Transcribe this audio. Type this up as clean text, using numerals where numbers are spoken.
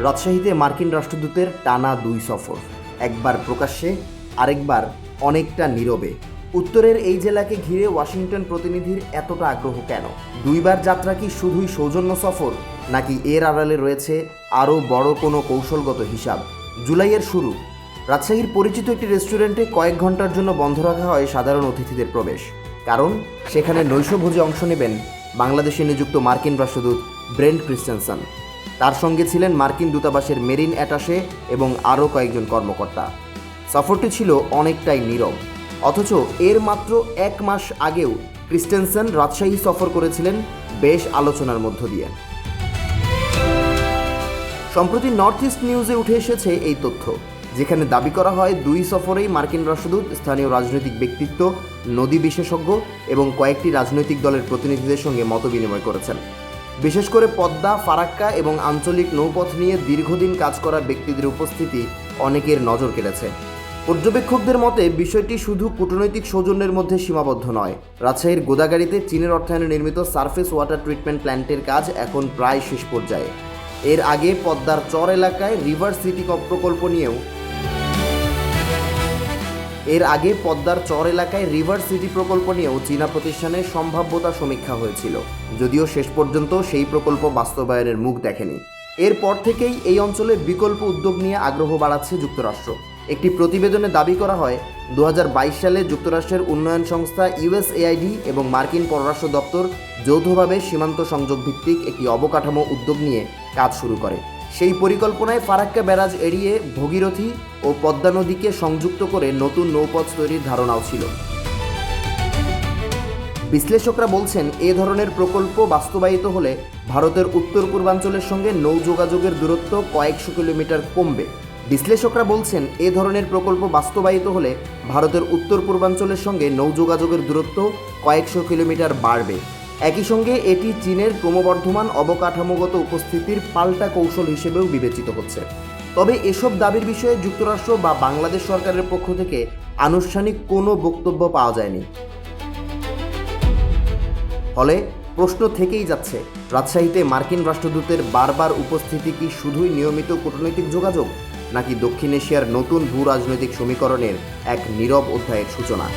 রাজশাহীতে মার্কিন রাষ্ট্রদূতের টানা 2 সফর, একবার প্রকাশ্যে আরেকবার অনেকটা নীরবে। উত্তরের এই জেলাকে ঘিরে ওয়াশিংটন প্রতিনিধির এতটা আগ্রহ কেন? 2 বার যাত্রা কি শুধুই সৌজন্য সফর, নাকি এর আড়ালে রয়েছে আরও বড় কোনো কৌশলগত হিসাব? জুলাইয়ের শুরু, রাজশাহীর পরিচিত একটি রেস্টুরেন্টে কয়েক ঘন্টার জন্য বন্ধ রাখা হয় সাধারণ অতিথিদের প্রবেশ। কারণ সেখানে নৈশভোজে অংশ নেবেন বাংলাদেশে নিযুক্ত মার্কিন রাষ্ট্রদূত ব্রেন্ট ক্রিস্টেনসন। তার সঙ্গে ছিলেন মার্কিন দূতাবাসের মেরিন অ্যাটাশে এবং আরও কয়েকজন কর্মকর্তা। সফরটি ছিল অনেকটাই নীরব, অথচ এর মাত্র 1 মাস আগেও ক্রিস্টেনসন রাজশাহী সফর করেছিলেন বেশ আলোচনার মধ্য দিয়ে। সম্প্রতি নর্থ ইস্ট নিউজে উঠে এসেছে এই তথ্য, যেখানে দাবি করা হয় 2 সফরেই মার্কিন রাষ্ট্রদূত স্থানীয় রাজনৈতিক ব্যক্তিত্ব, নদী বিশেষজ্ঞ এবং কয়েকটি রাজনৈতিক দলের প্রতিনিধিদের সঙ্গে মতবিনিময় করেছেন। বিশেষ করে পদ্মা, ফারাক্কা এবং আঞ্চলিক নৌপথ নিয়ে দীর্ঘদিন কাজ করা ব্যক্তিদের উপস্থিতি অনেকের নজর কেড়েছে। পর্যবেক্ষকদের মতে বিষয়টি শুধু কূটনৈতিক সৌজন্যের মধ্যে সীমাবদ্ধ নয়। রাজশাহীর গোদাগাড়িতে চীনের অর্থায়নে নির্মিত সারফেস ওয়াটার ট্রিটমেন্ট প্ল্যান্টের কাজ এখন প্রায় শেষ পর্যায়ে। এর আগে পদ্মার চর এলাকায় রিভার সিটি প্রকল্প নিয়েও চীনা প্রতিষ্ঠানের সম্ভাব্যতা সমীক্ষা হয়েছিল, যদিও শেষ পর্যন্ত সেই প্রকল্প বাস্তবায়নের মুখ দেখেনি। এরপর থেকেই এই অঞ্চলে বিকল্প উদ্যোগ নিয়ে আগ্রহ বাড়াচ্ছে যুক্তরাষ্ট্র। একটি প্রতিবেদনে দাবি করা হয় 2022 সালে যুক্তরাষ্ট্রের উন্নয়ন সংস্থা ইউএসএআইডি এবং মার্কিন পররাষ্ট্র দপ্তর যৌথভাবে সীমান্ত সংযোগ ভিত্তিক একটি অবকাঠামো উদ্যোগ নিয়ে কাজ শুরু করে। সেই পরিকল্পনায় ফারাক্কা ব্যারাজ এড়িয়ে ভগীরথী ও পদ্মা নদীকে সংযুক্ত করে নতুন নৌপথ তৈরির ধারণাও ছিল। বিশ্লেষকরা বলছেন, এ ধরনের প্রকল্প বাস্তবায়িত হলে ভারতের উত্তর পূর্বাঞ্চলের সঙ্গে নৌ যোগাযোগের দূরত্ব কয়েকশো কিলোমিটার কমবে। বাড়বে। একই সঙ্গে এটি চীনের ক্রমবর্ধমান অবকাঠামোগত উপস্থিতির পাল্টা কৌশল হিসেবেও বিবেচিত হচ্ছে। তবে এসব দাবির বিষয়ে যুক্তরাষ্ট্র বা বাংলাদেশ সরকারের পক্ষ থেকে আনুষ্ঠানিক কোনো বক্তব্য পাওয়া যায়নি। ফলে প্রশ্ন থেকেই যাচ্ছে, রাজশাহীতে মার্কিন রাষ্ট্রদূতের বারবার উপস্থিতি কি শুধুই নিয়মিত কূটনৈতিক যোগাযোগ, নাকি দক্ষিণ এশিয়ার নতুন ভূ রাজনৈতিক সমীকরণের এক নীরব অধ্যায়ের সূচনা?